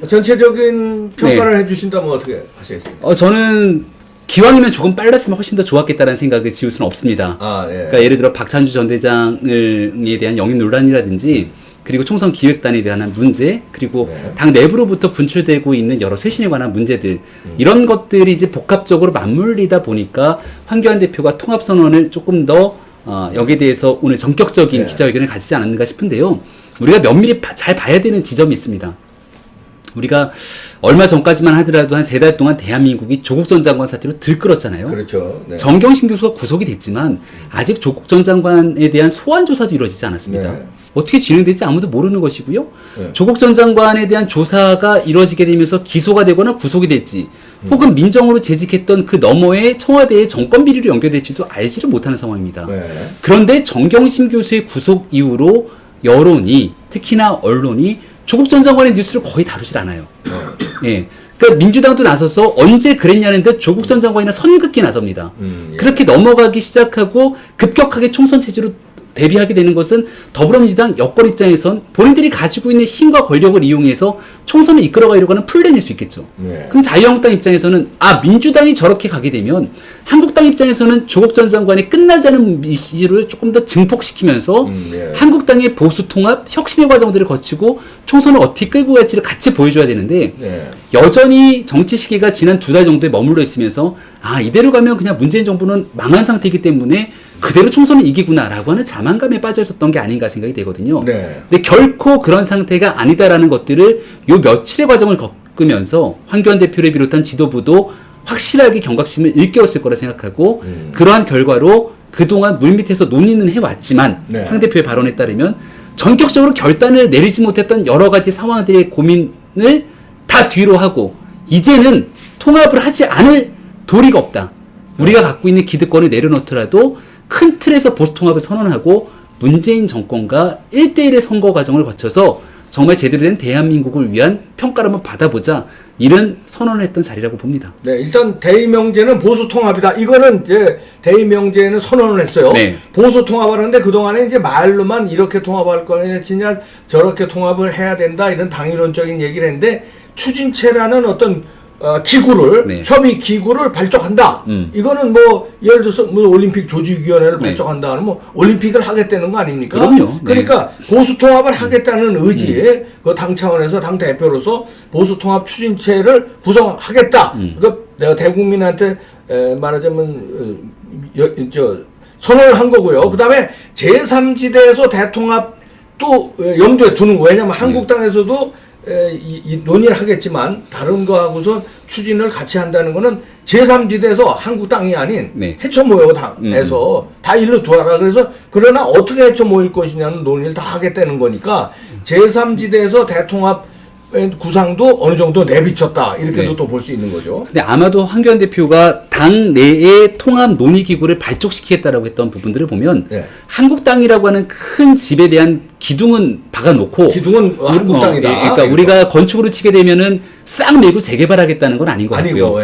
전체적인 평가를 해주신다면 어떻게 하시겠습니까? 저는 기왕이면 조금 빨랐으면 훨씬 더 좋았겠다는 생각을 지울 수는 없습니다. 예. 그러니까 예를 들어 박찬주 전 대장에 대한 영입 논란이라든지 그리고 총선 기획단에 대한 문제, 그리고 당 내부로부터 분출되고 있는 여러 쇄신에 관한 문제들, 이런 것들이 이제 복합적으로 맞물리다 보니까 황교안 대표가 통합선언을 조금 더 여기에 대해서 오늘 전격적인 기자회견을 가지지 않았는가 싶은데요. 우리가 면밀히 잘 봐야 되는 지점이 있습니다. 우리가 얼마 전까지만 하더라도 한 3달 동안 대한민국이 조국 전 장관 사태로 들끓었잖아요. 그렇죠. 네. 정경심 교수가 구속이 됐지만 아직 조국 전 장관에 대한 소환 조사도 이루어지지 않았습니다. 네. 어떻게 진행될지 아무도 모르는 것이고요. 네. 조국 전 장관에 대한 조사가 이루어지게 되면서 기소가 되거나 구속이 될지 혹은 민정으로 재직했던 그 너머에 청와대의 정권 비리로 연결될지도 알지를 못하는 상황입니다. 네. 그런데 정경심 교수의 구속 이후로 여론이, 특히나 언론이 조국 전 장관의 뉴스를 거의 다루질 않아요. 예. 그러니까 민주당도 나서서 언제 그랬냐는데 조국 전 장관이나 선긋기 나섭니다. 예. 그렇게 넘어가기 시작하고 급격하게 총선 체제로 대비하게 되는 것은 더불어민주당 여권 입장에선 본인들이 가지고 있는 힘과 권력을 이용해서 총선을 이끌어가려고 하는 플랜일 수 있겠죠. 네. 그럼 자유한국당 입장에서는 민주당이 저렇게 가게 되면 한국당 입장에서는 조국 전 장관의 끝나지 않은 이슈를 조금 더 증폭시키면서 한국당의 보수 통합, 혁신의 과정들을 거치고 총선을 어떻게 끌고 갈지를 같이 보여줘야 되는데 여전히 정치 시기가 지난 2달 정도에 머물러 있으면서 이대로 가면 그냥 문재인 정부는 망한 상태이기 때문에 그대로 총선을 이기구나라고 하는 자만감에 빠져 있었던 게 아닌가 생각이 되거든요. 네. 근데 결코 그런 상태가 아니다라는 것들을 요 며칠의 과정을 겪으면서 황교안 대표를 비롯한 지도부도 확실하게 경각심을 일깨웠을 거라 생각하고 그러한 결과로 그동안 물밑에서 논의는 해왔지만 황 대표의 발언에 따르면 전격적으로 결단을 내리지 못했던 여러 가지 상황들의 고민을 다 뒤로 하고 이제는 통합을 하지 않을 도리가 없다. 우리가 갖고 있는 기득권을 내려놓더라도 큰 틀에서 보수 통합을 선언하고 문재인 정권과 1대1의 선거 과정을 거쳐서 정말 제대로 된 대한민국을 위한 평가를 한번 받아보자, 이런 선언을 했던 자리라고 봅니다. 네, 일단 대의명제는 보수 통합이다. 이거는 이제 대의명제는 선언을 했어요. 네. 보수 통합을 하는데 그동안에 이제 말로만 이렇게 통합할 거냐, 진짜 저렇게 통합을 해야 된다, 이런 당위론적인 얘기를 했는데 추진체라는 어떤 기구를, 협의 기구를 발족한다. 이거는 뭐 예를 들어서 뭐 올림픽 조직위원회를 발족한다는 뭐 올림픽을 하겠다는 거 아닙니까? 그럼요. 그러니까 보수 통합을 하겠다는 의지에 그 당 차원에서 당 대표로서 보수 통합 추진체를 구성하겠다. 그러니까 내가 대국민한테 말하자면 선언을 한 거고요. 그다음에 제3지대에서 대통합도 염두에 두는 거예요. 왜냐하면 한국당에서도 이 논의를 하겠지만 다른 거하고서 추진을 같이 한다는 거는 제3지대에서 한국당이 아닌 해쳐 모여 당에서 다 일로 두어라. 그래서 그러나 어떻게 해쳐 모일 것이냐는 논의를 다 하겠다는 거니까 제3지대에서 대통합 구상도 어느 정도 내비쳤다, 이렇게도 또 볼 수 있는 거죠. 근데 아마도 황교안 대표가 당 내의 통합 논의 기구를 발족시키겠다라고 했던 부분들을 보면 한국당이라고 하는 큰 집에 대한 기둥은 박아놓고 기둥은 한국당이다. 그러니까 우리가 건축으로 치게 되면은 싹 메고 재개발하겠다는 건 아닌 것 같고요.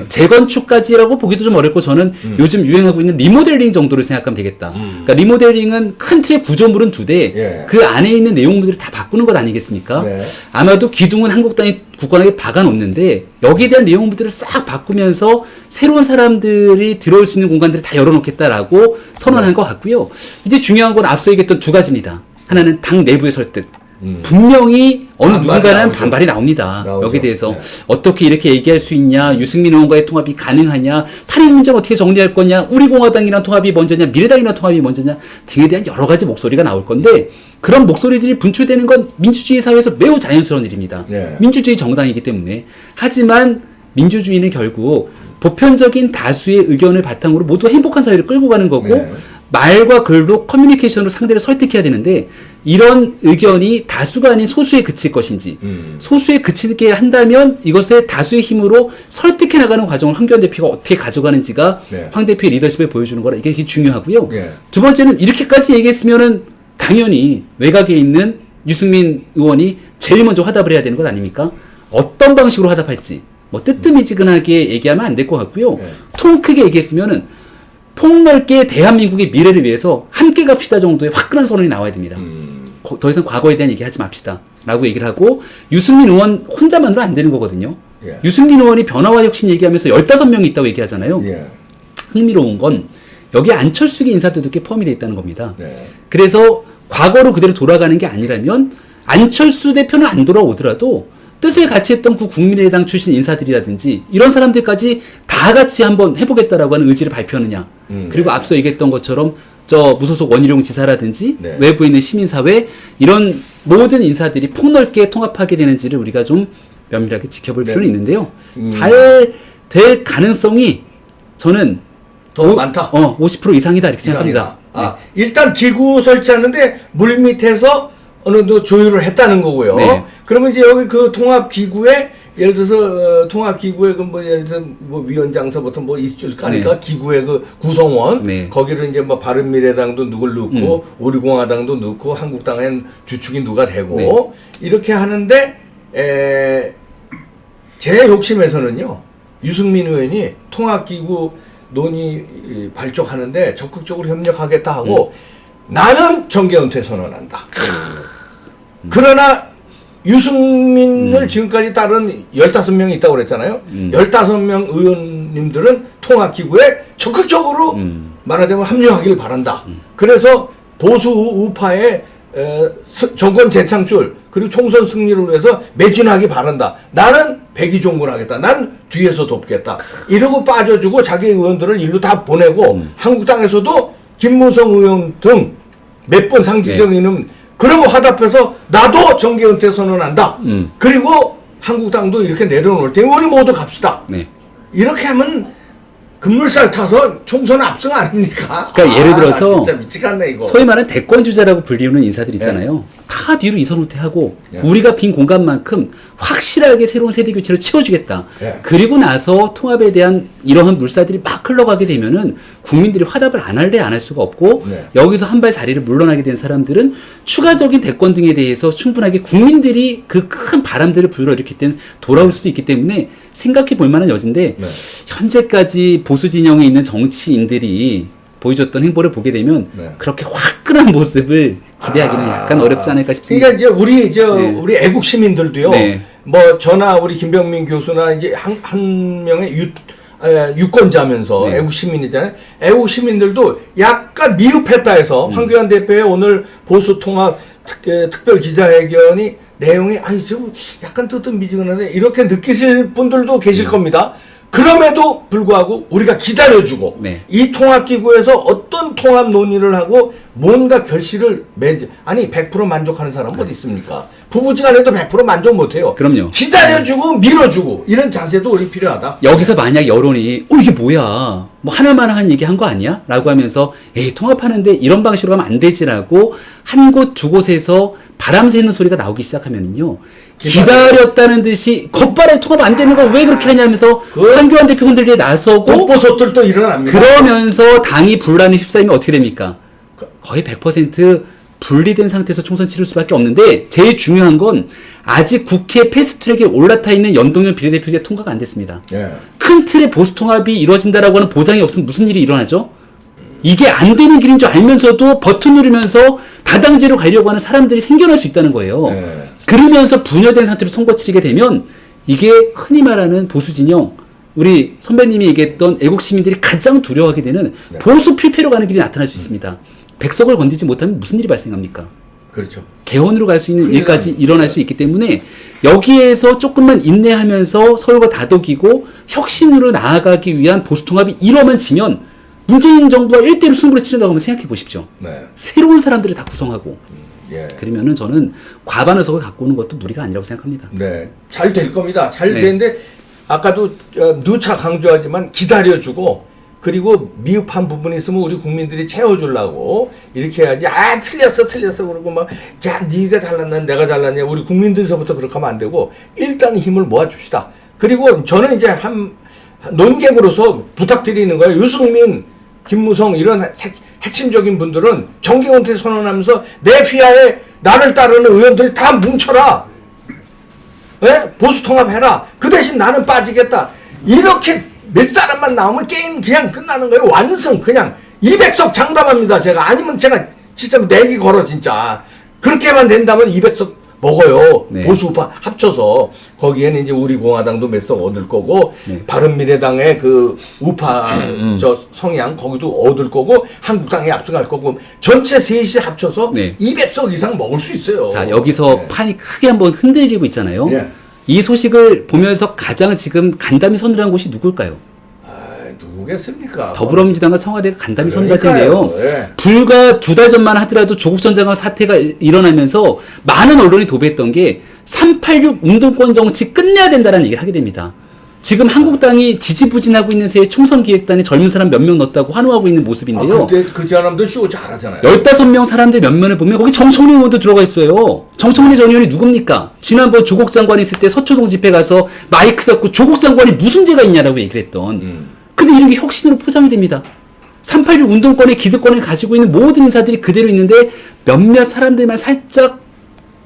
재건축까지라고 보기도 좀 어렵고 저는 요즘 유행하고 있는 리모델링 정도를 생각하면 되겠다. 그러니까 리모델링은 큰 틀의 구조물은 2대, 그 안에 있는 내용물들을 다 바꾸는 것 아니겠습니까? 아마도 기둥은 한국당이 굳건하게 박아놓는데 여기에 대한 내용물들을 싹 바꾸면서 새로운 사람들이 들어올 수 있는 공간들을 다 열어놓겠다라고 선언한 것 같고요. 이제 중요한 건 앞서 얘기했던 2가지입니다. 하나는 당 내부의 설득. 분명히 어느 누군가는 반발이 나옵니다. 여기에 대해서 어떻게 이렇게 얘기할 수 있냐, 유승민 의원과의 통합이 가능하냐, 탈핵 문제는 어떻게 정리할 거냐, 우리 공화당이랑 통합이 먼저냐, 미래당이랑 통합이 먼저냐 등에 대한 여러 가지 목소리가 나올 건데 그런 목소리들이 분출되는 건 민주주의 사회에서 매우 자연스러운 일입니다. 민주주의 정당이기 때문에. 하지만 민주주의는 결국 보편적인 다수의 의견을 바탕으로 모두 행복한 사회를 끌고 가는 거고 말과 글로 커뮤니케이션으로 상대를 설득해야 되는데 이런 의견이 다수가 아닌 소수에 그칠 것인지 소수에 그치게 한다면 이것을 다수의 힘으로 설득해 나가는 과정을 황교안 대표가 어떻게 가져가는지가 황 대표의 리더십을 보여주는 거라 이게 중요하고요. 두 번째는 이렇게까지 얘기했으면은 당연히 외곽에 있는 유승민 의원이 제일 먼저 화답을 해야 되는 것 아닙니까? 어떤 방식으로 화답할지 뭐 뜨뜨미지근하게 얘기하면 안 될 것 같고요. 통 크게 얘기했으면은 폭넓게 대한민국의 미래를 위해서 함께 갑시다 정도의 화끈한 선언이 나와야 됩니다. 더 이상 과거에 대한 얘기하지 맙시다. 라고 얘기를 하고 유승민 의원 혼자만으로 안 되는 거거든요. 예. 유승민 의원이 변화와 혁신 얘기하면서 15명이 있다고 얘기하잖아요. 예. 흥미로운 건 여기에 안철수계 인사들도 꽤 포함이 되어 있다는 겁니다. 네. 그래서 과거로 그대로 돌아가는 게 아니라면 안철수 대표는 안 돌아오더라도 뜻을 같이 했던 그 국민의당 출신 인사들이라든지 이런 사람들까지 다 같이 한번 해보겠다라고 하는 의지를 발표하느냐. 그리고 앞서 얘기했던 것처럼 저 무소속 원희룡 지사라든지 네. 외부에 있는 시민사회 이런 모든 인사들이 폭넓게 통합하게 되는지를 우리가 좀 면밀하게 지켜볼 네. 필요는 있는데요. 잘 될 가능성이 저는 더 많다. 50% 이상이다 이렇게 생각합니다. 아, 일단 기구 설치하는데 물 밑에서 어느 정도 조율을 했다는 거고요. 네. 그러면 이제 여기 그 통합 기구에 예를 들어서 통합 기구에 그 뭐 예를 들어서 뭐 위원장서부터 뭐 있을 거 아니까 네. 기구의 그 구성원 네. 거기를 이제 뭐 바른미래당도 누굴 넣고 우리공화당도 넣고 한국당엔 주축이 누가 되고 네. 이렇게 하는데 제 욕심에서는요 유승민 의원이 통합 기구 논의 발족하는데 적극적으로 협력하겠다 하고 나는 정계 은퇴 선언한다. 그러나 유승민을 지금까지 따른 15명이 있다고 그랬잖아요. 15명 의원님들은 통합기구에 적극적으로 말하자면 합류하기를 바란다. 그래서 보수 우파의 정권 재창출 그리고 총선 승리를 위해서 매진하기 바란다. 나는 백의종군하겠다. 난 뒤에서 돕겠다. 이러고 빠져주고 자기 의원들을 일로 다 보내고 한국당에서도 김무성 의원 등 몇 분 상징적인 이름 그러고 화답해서 나도 정계 은퇴 선언한다. 그리고 한국당도 이렇게 내려놓을 테니 우리 모두 갑시다. 네. 이렇게 하면 급물살 타서 총선 압승 아닙니까? 그러니까 예를 들어서 진짜 미치겠네 이거. 소위 말하는 대권 주자라고 불리우는 인사들 있잖아요. 다 뒤로 이선 후퇴하고 예. 우리가 빈 공간만큼 확실하게 새로운 세대 교체를 채워주겠다. 예. 그리고 나서 통합에 대한 이러한 물살들이 막 흘러가게 되면은 국민들이 화답을 안 할래 안 할 수가 없고 네. 여기서 한 발 자리를 물러나게 된 사람들은 추가적인 대권 등에 대해서 충분하게 국민들이 그 큰 바람들을 불러일으킬 때는 돌아올 수도 있기 때문에 생각해 볼 만한 여지인데 네. 현재까지 보수 진영에 있는 정치인들이 보여줬던 행보를 보게 되면 네. 그렇게 화끈한 모습을 기대하기는 약간 어렵지 않을까 싶습니다. 그러니까 이제 네. 우리 애국 시민들도요. 네. 뭐 저나 우리 김병민 교수나 이제 한 명의 유권자면서 네. 애국 시민이잖아요. 애국 시민들도 약간 미흡했다 해서 황교안 대표의 오늘 보수 통합 특별 기자회견이 내용이 아니 좀 약간 뜨뜻미지근한데 이렇게 느끼실 분들도 계실 겁니다. 그럼에도 불구하고 우리가 기다려주고 네. 이 통합기구에서 어떤 통합 논의를 하고 뭔가 결실을 맺지 아니 100% 만족하는 사람은 어디 있습니까? 부부지간에도 100% 만족 못해요. 그럼요. 기다려주고 밀어주고 이런 자세도 우리 필요하다. 여기서 만약 여론이 이게 뭐야 뭐 하나만한 얘기 한 거 아니야? 라고 하면서 에이 통합하는데 이런 방식으로 하면 안 되지라고 한 곳 두 곳에서 바람 새는 소리가 나오기 시작하면은요 기다렸다는 듯이 겉바람에 통합 안 되는 거 왜 그렇게 하냐면서 황교안 대표 흔들리에 나서고 꽃보석들도 일어납니다. 그러면서 당이 분란에 휩싸이면 어떻게 됩니까? 거의 100% 분리된 상태에서 총선 치를 수밖에 없는데 제일 중요한 건 아직 국회 패스트트랙에 올라타 있는 연동형 비례대표제 통과가 안 됐습니다. 예. 큰 틀의 보수 통합이 이루어진다라고 하는 보장이 없으면 무슨 일이 일어나죠? 이게 안 되는 길인 줄 알면서도 버튼 누르면서 다당제로 가려고 하는 사람들이 생겨날 수 있다는 거예요. 네. 그러면서 분열된 상태로 선거 치르게 되면 이게 흔히 말하는 보수 진영 우리 선배님이 얘기했던 애국 시민들이 가장 두려워하게 되는 네. 보수 필패로 가는 길이 나타날 수 있습니다. 백석을 건드지 못하면 무슨 일이 발생합니까? 그렇죠. 개헌으로 갈 수 있는 큰일 일까지 납니다. 일어날 수 있기 때문에 여기에서 조금만 인내하면서 서로가 다독이고 혁신으로 나아가기 위한 보수 통합이 이뤄만 지면 문재인 정부와 1대1로 승부를 치른다고 하면 생각해 보십시오. 네. 새로운 사람들을 다 구성하고 예. 그러면은 저는 과반 의석을 갖고 오는 것도 무리가 아니라고 생각합니다. 네. 잘 될 겁니다. 잘 네. 되는데 아까도 누차 강조하지만 기다려주고 그리고 미흡한 부분이 있으면 우리 국민들이 채워주려고 이렇게 해야지 틀렸어 그러고 막 자 네가 잘났나 내가 잘났냐 우리 국민들서부터 그렇게 하면 안 되고 일단 힘을 모아줍시다. 그리고 저는 이제 한 논객으로서 부탁드리는 거예요. 유승민, 김무성 이런 핵심적인 분들은 정계 은퇴 선언하면서 내 휘하에 나를 따르는 의원들 다 뭉쳐라. 예? 보수 통합해라. 그 대신 나는 빠지겠다. 이렇게 몇 사람만 나오면 게임 그냥 끝나는 거예요. 완성 그냥 200석 장담합니다. 제가 아니면 제가 진짜 내기 걸어 진짜. 그렇게만 된다면 200석 먹어요. 네. 보수 우파 합쳐서 거기에는 이제 우리 공화당도 몇 석 얻을 거고 네. 바른미래당의 그 우파 저 성향 거기도 얻을 거고 한국당이 압승할 거고 전체 셋이 합쳐서 네. 200석 이상 먹을 수 있어요. 자, 여기서 네. 판이 크게 한번 흔들리고 있잖아요. 예. 이 소식을 보면서 가장 지금 간담이 서늘한 곳이 누굴까요? 누구겠습니까? 더불어민주당과 청와대가 간담이 서늘할 그러니까요. 텐데요. 예. 불과 2달 전만 하더라도 조국 전 장관 사태가 일어나면서 많은 언론이 도배했던 게 386 운동권 정치 끝내야 된다는 얘기를 하게 됩니다. 지금 한국당이 지지부진하고 있는 새에 총선 기획단에 젊은 사람 몇 명 넣었다고 환호하고 있는 모습인데요. 그때 그 사람들 쇼 잘하잖아요. 15명 사람들 몇 면을 보면 거기 정청래 의원도 들어가 있어요. 정청래 전 의원이 누굽니까? 지난번 조국 장관이 있을 때 서초동 집회 가서 마이크 잡고 조국 장관이 무슨 죄가 있냐라고 얘기를 했던. 근데 이런 게 혁신으로 포장이 됩니다. 386 운동권의 기득권을 가지고 있는 모든 인사들이 그대로 있는데 몇몇 사람들만 살짝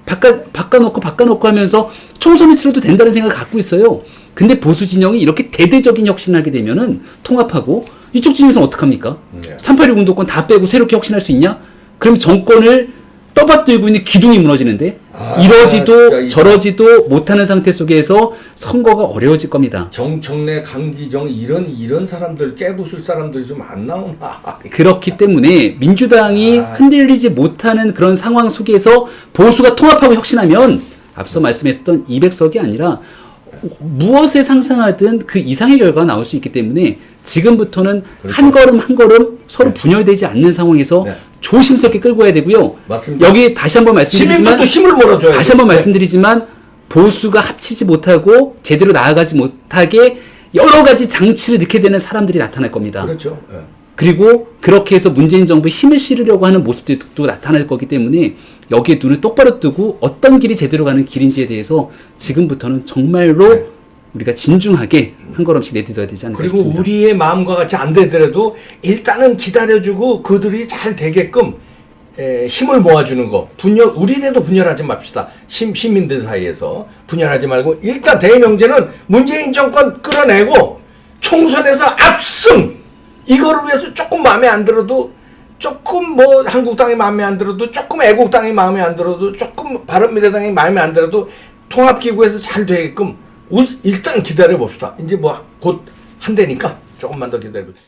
바꿔놓고 하면서 총선을 치러도 된다는 생각을 갖고 있어요. 근데 보수 진영이 이렇게 대대적인 혁신을 하게 되면은 통합하고 이쪽 진영에서는 어떡합니까? 386 운동권 다 빼고 새롭게 혁신할 수 있냐? 그럼 정권을 떠받들고 있는 기둥이 무너지는데 이러지도 진짜 저러지도 못하는 상태 속에서 선거가 어려워질 겁니다. 정청래, 강기정 이런 사람들 깨부술 사람들이 좀 안 나오나? 그렇기 때문에 민주당이 흔들리지 못하는 그런 상황 속에서 보수가 통합하고 혁신하면 앞서 말씀했던 200석이 아니라 무엇에 상상하든 그 이상의 결과가 나올 수 있기 때문에 지금부터는 그렇죠. 한 걸음 한 걸음 서로 분열되지 않는 상황에서 네. 조심스럽게 끌고 가야 되고요. 맞습니다. 여기 다시 한번 말씀드리지만 시민들도 힘을 몰아줘요. 다시 한번 말씀드리지만 보수가 합치지 못하고 제대로 나아가지 못하게 여러 가지 장치를 넣게 되는 사람들이 나타날 겁니다. 그렇죠. 예. 그리고 그렇게 해서 문재인 정부에 힘을 실으려고 하는 모습들도 나타날 거기 때문에 여기에 눈을 똑바로 뜨고 어떤 길이 제대로 가는 길인지에 대해서 지금부터는 정말로 우리가 진중하게 한 걸음씩 내딛어야 되지 않을까 그리고 싶습니다. 우리의 마음과 같이 안 되더라도 일단은 기다려주고 그들이 잘 되게끔 힘을 모아주는 거. 우리라도 분열하지 맙시다. 시민들 사이에서 분열하지 말고 일단 대명제는 문재인 정권 끌어내고 총선에서 압승. 이거를 위해서 조금 마음에 안 들어도 조금 뭐 한국당이 마음에 안 들어도 조금 애국당이 마음에 안 들어도 조금 바른미래당이 마음에 안 들어도 통합기구에서 잘 되게끔 일단 기다려 봅시다. 이제 뭐 곧 한대니까 조금만 더 기다려 봅시다.